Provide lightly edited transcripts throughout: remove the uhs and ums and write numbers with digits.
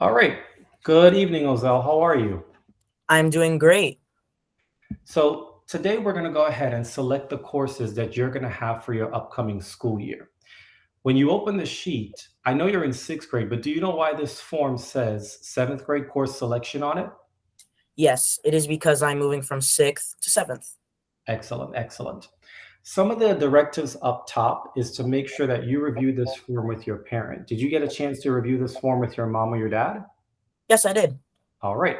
All right. Good evening, Ozell. How are you? I'm doing great. So, today we're going to go ahead and select the courses that you're going to have for your upcoming school year. When you open the sheet, I know you're in sixth grade, but do you know why this form says seventh grade course selection on it? Yes, it is because I'm moving from sixth to seventh. Excellent, excellent. Some of the directives up top is to make sure that you review this form with your parent. Did you get a chance to review this form with your mom or your dad? Yes, I did. All right.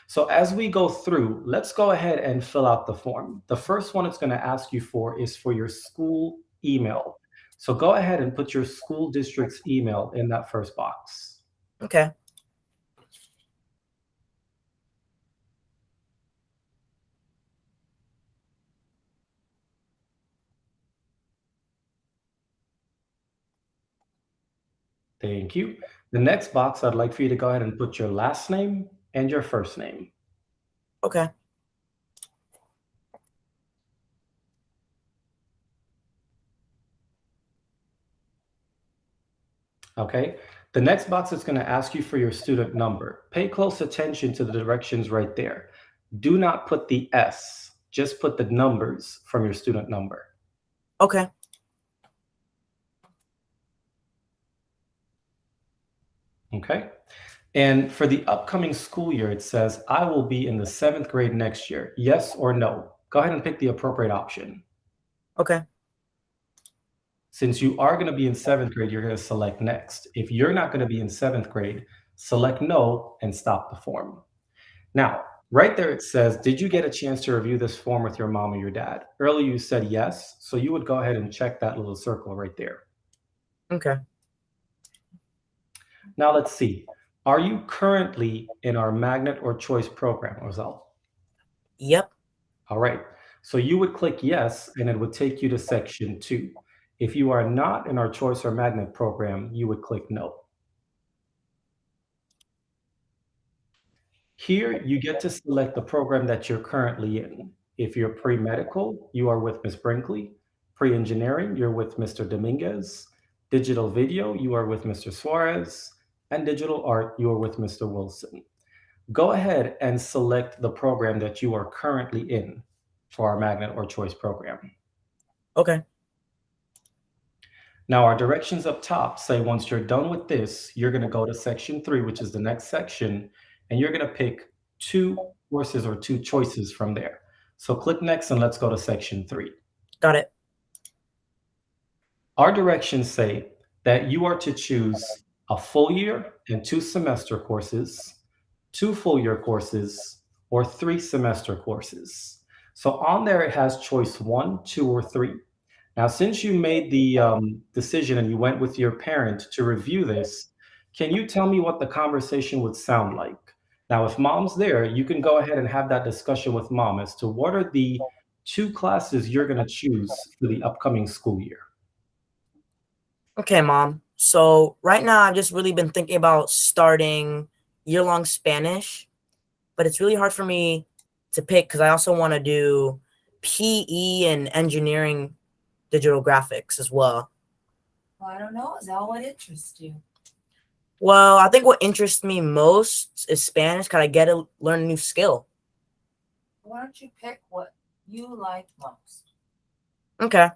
So as we go through, let's go ahead and fill out the form. The first one it's going to ask you for is for your school email. So go ahead and put your school district's email in that first box. Okay. Thank you. The next box, I'd like for you to go ahead and put your last name and your first name. Okay. Okay. The next box is going to ask you for your student number. Pay close attention to the directions right there. Do not put the S, just put the numbers from your student number. Okay. Okay. And for the upcoming school year, it says, I will be in the seventh grade next year. Yes or no? Go ahead and pick the appropriate option. Okay. Since you are going to be in seventh grade, you're going to select next. If you're not going to be in seventh grade, select no and stop the form. Now, right there it says, did you get a chance to review this form with your mom or your dad? Earlier you said yes, so you would go ahead and check that little circle right there. Okay. Now let's see. Are you currently in our magnet or choice program, Roselle? Yep. All right. So you would click yes, and it would take you to section two. If you are not in our choice or magnet program, you would click no. Here, you get to select the program that you're currently in. If you're pre-medical, you are with Ms. Brinkley. Pre-engineering, you're with Mr. Dominguez. Digital video, you are with Mr. Suarez. And digital art, you are with Mr. Wilson. Go ahead and select the program that you are currently in for our magnet or choice program. Okay. Now, our directions up top say once you're done with this, you're going to go to section three, which is the next section, and you're going to pick two courses or two choices from there. So click next and let's go to section three. Got it. Our directions say that you are to choose a full year and two semester courses, two full year courses, or three semester courses. So on there, it has choice one, two, or three. Now, since you made the decision and you went with your parent to review this, can you tell me what the conversation would sound like? Now, if mom's there, you can go ahead and have that discussion with mom as to what are the two classes you're going to choose for the upcoming school year. Okay, Mom. So right now I've just really been thinking about starting year-long Spanish, but it's really hard for me to pick because I also want to do PE and engineering digital graphics as well. Well, I don't know. Is that what interests you? Well, I think what interests me most is Spanish because I get to learn a new skill. Why don't you pick what you like most? Okay.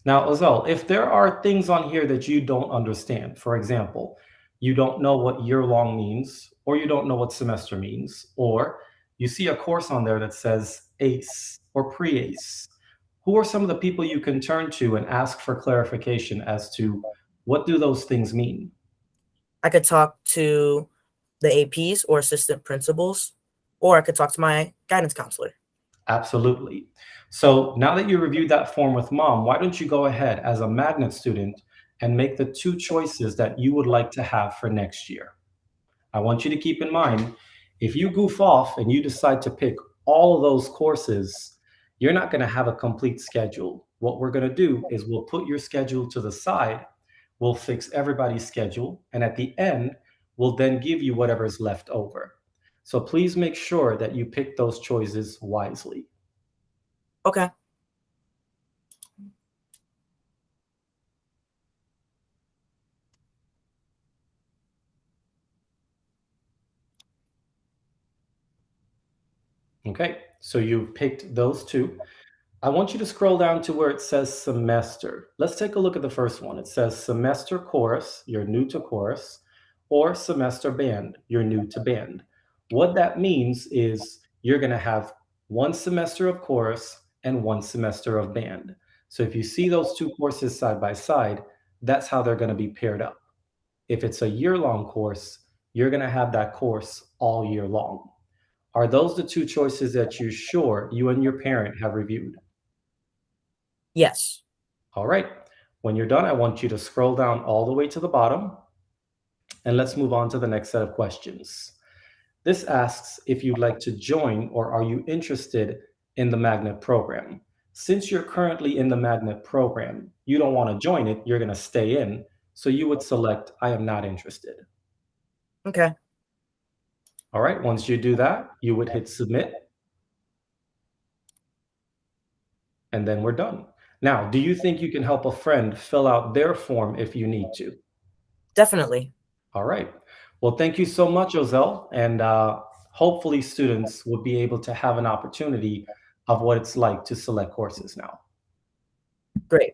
Now, Ozell, if there are things on here that you don't understand, for example, you don't know what year long means, or you don't know what semester means, or you see a course on there that says ACE or pre ACE, who are some of the people you can turn to and ask for clarification as to what do those things mean? I could talk to the APs or assistant principals, or I could talk to my guidance counselor. Absolutely. So now that you reviewed that form with mom, why don't you go ahead as a magnet student and make the two choices that you would like to have for next year? I want you to keep in mind, if you goof off and you decide to pick all of those courses, you're not going to have a complete schedule. What we're going to do is we'll put your schedule to the side, we'll fix everybody's schedule, and at the end, we'll then give you whatever is left over. So please make sure that you pick those choices wisely. Okay. Okay, so you've picked those two. I want you to scroll down to where it says semester. Let's take a look at the first one. It says semester chorus, you're new to chorus, or semester band, you're new to band. What that means is you're going to have one semester of chorus and one semester of band. So if you see those two courses side by side, that's how they're going to be paired up. If it's a year long course, you're going to have that course all year long. Are those the two choices that you're sure you and your parent have reviewed? Yes. All right. When you're done, I want you to scroll down all the way to the bottom and let's move on to the next set of questions. This asks if you'd like to join or are you interested in the magnet program. Since you're currently in the magnet program, you don't want to join it, you're going to stay in. So you would select, I am not interested. Okay. All right. Once you do that, you would hit submit and then we're done. Now, do you think you can help a friend fill out their form if you need to? Definitely. All right. Well, thank you so much, Ozell. And hopefully, students will be able to have an opportunity of what it's like to select courses now. Great.